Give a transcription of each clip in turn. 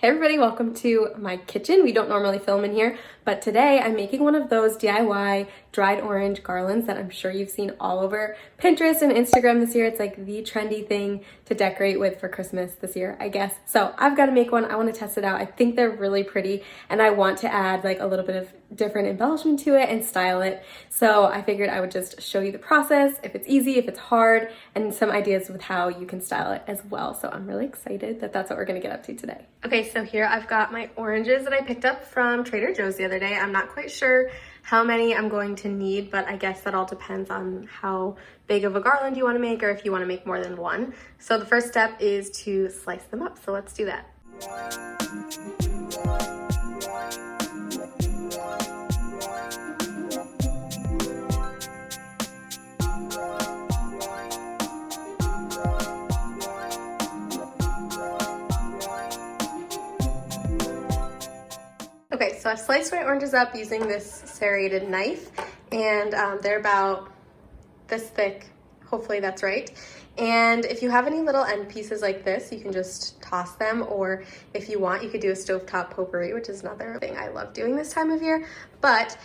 Hey everybody, welcome to my kitchen. We don't normally film in here, but today I'm making one of those DIY dried orange garlands that I'm sure you've seen all over Pinterest and Instagram this year. It's like the trendy thing to decorate with for Christmas this year, I guess. So I've got to make one. I want to test it out. I think they're really pretty and I want to add like a little bit of different embellishment to it and style it. So I figured I would just show you the process, if it's easy, if it's hard, and some ideas with how you can style it as well. So I'm really excited that that's what we're going to get up to today. Okay, so here I've got my oranges that I picked up from Trader Joe's the other day. I'm not quite sure how many I'm going to need, but I guess that all depends on how big of a garland you want to make or if you want to make more than one. So the first step is to slice them up. So let's do that. Okay, so I've sliced my oranges up using this serrated knife, and they're about this thick. Hopefully that's right. And if you have any little end pieces like this, you can just toss them, or if you want, you could do a stovetop potpourri, which is another thing I love doing this time of year. But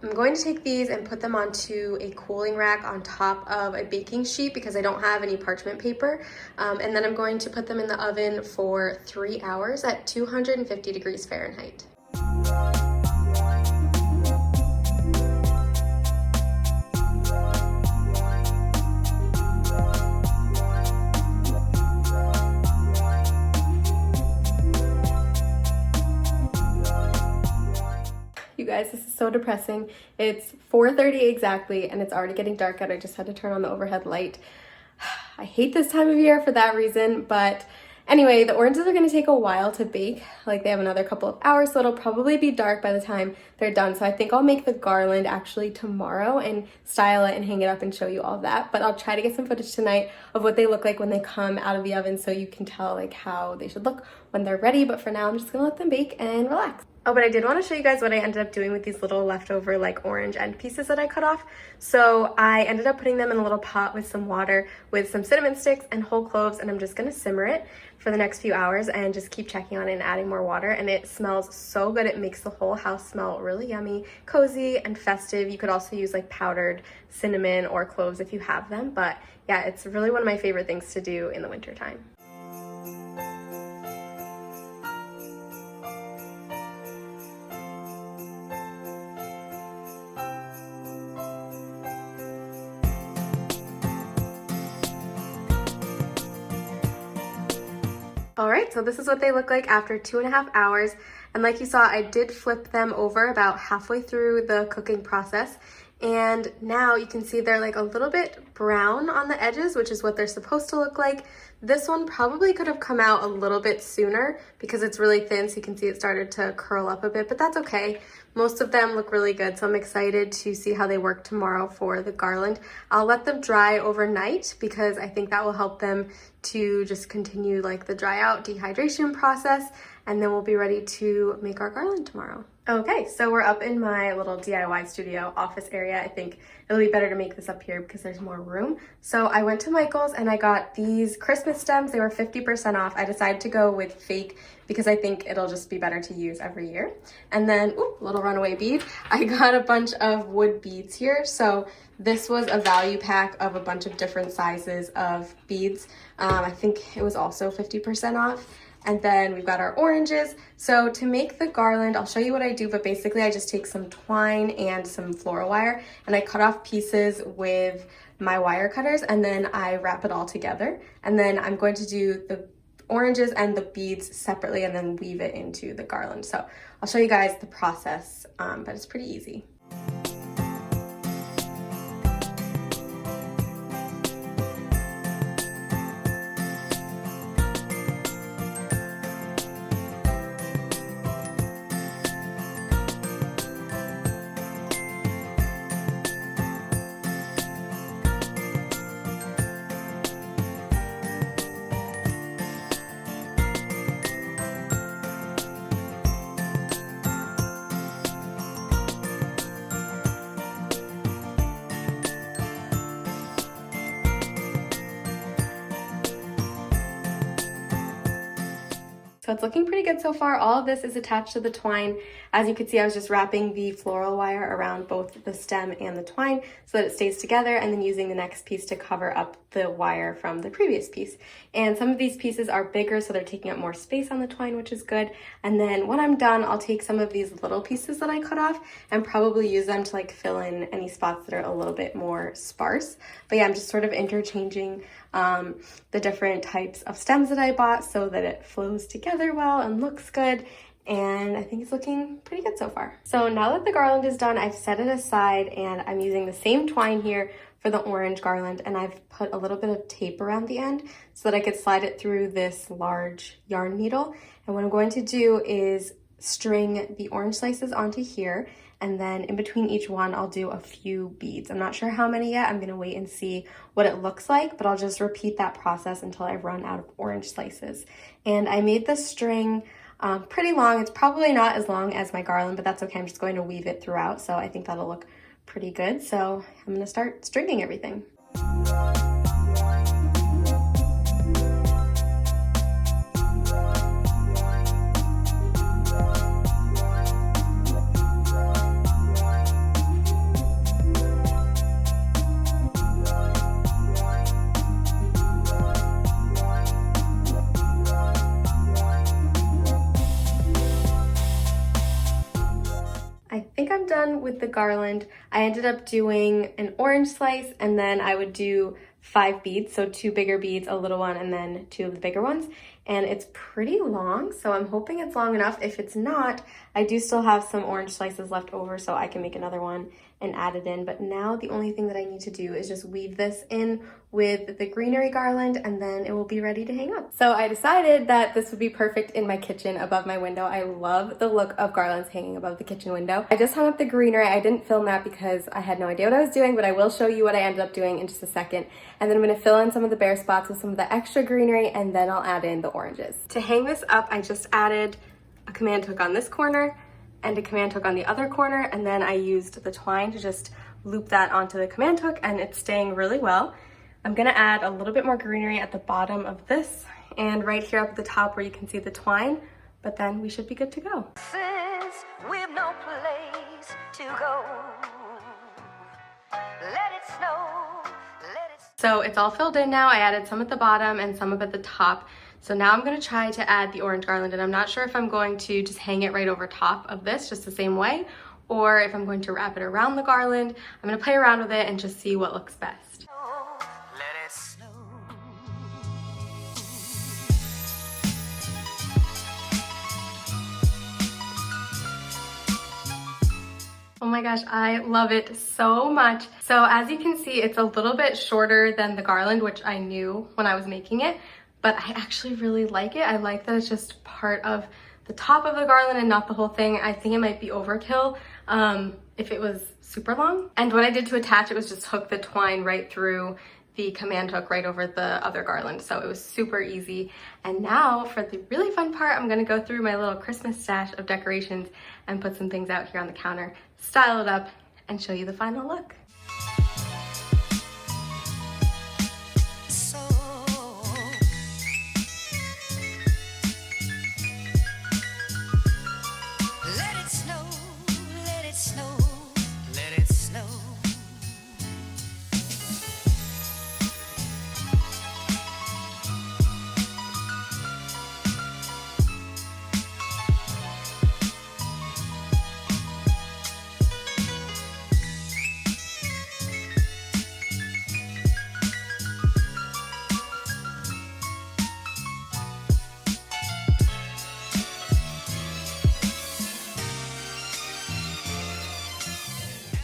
I'm going to take these and put them onto a cooling rack on top of a baking sheet because I don't have any parchment paper. And then I'm going to put them in the oven for 3 hours at 250 degrees Fahrenheit. You guys, this is so depressing. It's 4:30 exactly and it's already getting dark out. I just had to turn on the overhead light. I hate this time of year for that reason, but anyway, the oranges are gonna take a while to bake. Like they have another couple of hours, so it'll probably be dark by the time they're done. So I think I'll make the garland actually tomorrow and style it and hang it up and show you all of that. But I'll try to get some footage tonight of what they look like when they come out of the oven so you can tell like how they should look when they're ready. But for now, I'm just gonna let them bake and relax. Oh, but I did want to show you guys what I ended up doing with these little leftover like orange end pieces that I cut off. So I ended up putting them in a little pot with some water with some cinnamon sticks and whole cloves, and I'm just going to simmer it for the next few hours and just keep checking on it and adding more water. And it smells so good. It makes the whole house smell really yummy, cozy, and festive. You could also use like powdered cinnamon or cloves if you have them. But yeah, it's really one of my favorite things to do in the wintertime. All right, so this is what they look like after 2.5 hours. And like you saw, I did flip them over about halfway through the cooking process. And now you can see they're like a little bit brown on the edges, which is what they're supposed to look like. This one probably could have come out a little bit sooner because it's really thin, so you can see it started to curl up a bit, but that's okay. Most of them look really good, so I'm excited to see how they work tomorrow for the garland. I'll let them dry overnight because I think that will help them to just continue like the dry out dehydration process, and then we'll be ready to make our garland tomorrow. Okay, so we're up in my little DIY studio office area. I think it'll be better to make this up here because there's more room. So I went to Michael's and I got these Christmas stems. They were 50% off. I decided to go with fake because I think it'll just be better to use every year. And then, ooh, little runaway bead. I got a bunch of wood beads here. So this was a value pack of a bunch of different sizes of beads. I think it was also 50% off. And then we've got our oranges. So to make the garland, I'll show you what I do, but basically I just take some twine and some floral wire and I cut off pieces with my wire cutters and then I wrap it all together. And then I'm going to do the oranges and the beads separately and then weave it into the garland. So I'll show you guys the process, but it's pretty easy. So it's looking pretty good so far. All of this is attached to the twine. As you can see, I was just wrapping the floral wire around both the stem and the twine so that it stays together, and then using the next piece to cover up the wire from the previous piece. And some of these pieces are bigger, so they're taking up more space on the twine, which is good. And then when I'm done, I'll take some of these little pieces that I cut off and probably use them to like fill in any spots that are a little bit more sparse. But yeah, I'm just sort of interchanging the different types of stems that I bought so that it flows together well and looks good. And I think it's looking pretty good so far. So now that the garland is done, I've set it aside and I'm using the same twine here for the orange garland, and I've put a little bit of tape around the end so that I could slide it through this large yarn needle. And what I'm going to do is string the orange slices onto here, and then in between each one I'll do a few beads. I'm not sure how many yet. I'm gonna wait and see what it looks like, but I'll just repeat that process until I run out of orange slices. And I made the string pretty long. It's probably not as long as my garland, but that's okay. I'm just going to weave it throughout, so I think that'll look pretty good. So I'm gonna start stringing everything. I think I'm done with the garland. I ended up doing an orange slice, and then I would do 5 beads, so 2 bigger beads, a little one, and then 2 of the bigger ones. And it's pretty long, so I'm hoping it's long enough. If it's not, I do still have some orange slices left over, so I can make another one and add it in. But now the only thing that I need to do is just weave this in with the greenery garland, and then it will be ready to hang up. So I decided that this would be perfect in my kitchen above my window. I love the look of garlands hanging above the kitchen window. I just hung up the greenery. I didn't film that because I had no idea what I was doing, but I will show you what I ended up doing in just a second. And then I'm gonna fill in some of the bare spots with some of the extra greenery, and then I'll add in the oranges. To hang this up, I just added a command hook on this corner and a command hook on the other corner, and then I used the twine to just loop that onto the command hook, and it's staying really well. I'm gonna add a little bit more greenery at the bottom of this and right here up at the top where you can see the twine, but then we should be good to go. We've no place to go. Let it snow, let it... So it's all filled in now. I added some at the bottom and some up at the top. So now I'm gonna try to add the orange garland, and I'm not sure if I'm going to just hang it right over top of this just the same way, or if I'm going to wrap it around the garland. I'm gonna play around with it and just see what looks best. Let it snow. Oh my gosh, I love it so much. So as you can see, it's a little bit shorter than the garland, which I knew when I was making it, but I actually really like it. I like that it's just part of the top of the garland and not the whole thing. I think it might be overkill if it was super long. And what I did to attach it was just hook the twine right through the command hook right over the other garland. So it was super easy. And now for the really fun part, I'm gonna go through my little Christmas stash of decorations and put some things out here on the counter, style it up, and show you the final look.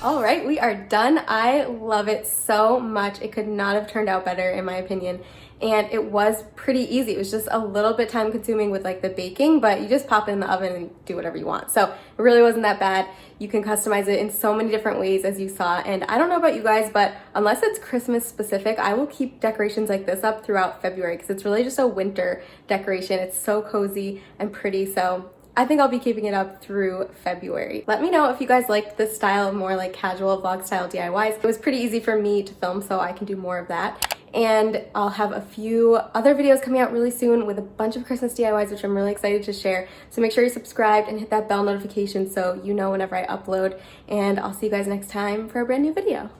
All right, we are done. I love it so much. It could not have turned out better in my opinion. And it was pretty easy. It was just a little bit time consuming with like the baking, but you just pop it in the oven and do whatever you want. So it really wasn't that bad. You can customize it in so many different ways as you saw. And I don't know about you guys, but unless it's Christmas specific, I will keep decorations like this up throughout February because it's really just a winter decoration. It's so cozy and pretty. So I think I'll be keeping it up through February. Let me know if you guys liked this style, more like casual vlog style DIYs. It was pretty easy for me to film, so I can do more of that. and I'll have a few other videos coming out really soon with a bunch of Christmas DIYs, which I'm really excited to share. So make sure you're subscribed and hit that bell notification so you know whenever I upload, and I'll see you guys next time for a brand new video.